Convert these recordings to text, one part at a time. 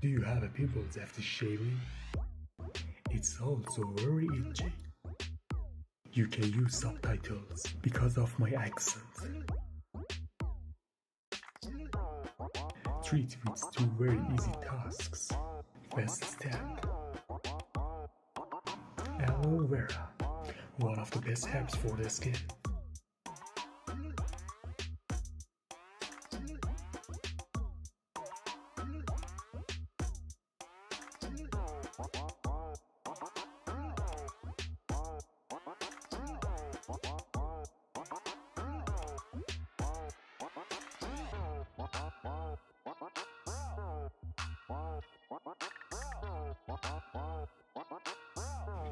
Do you have a pimples after shaving? It's also very itchy. You can use subtitles because of my accent. Treat with two very easy tasks. First step. Aloe vera, one of the best herbs for the skin.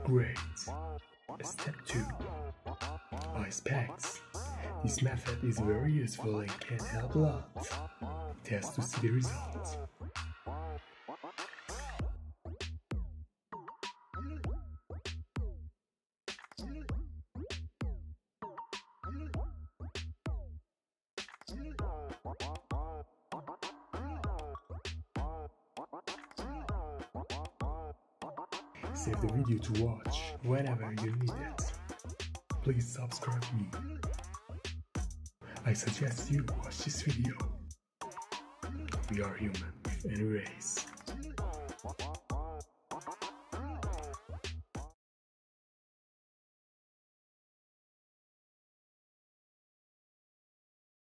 Great. Step 2. Ice packs. This method is very useful and can help a lot. Test to see the results. Save the video to watch whenever you need it. Please subscribe me. I suggest you watch this video. We are human anyways.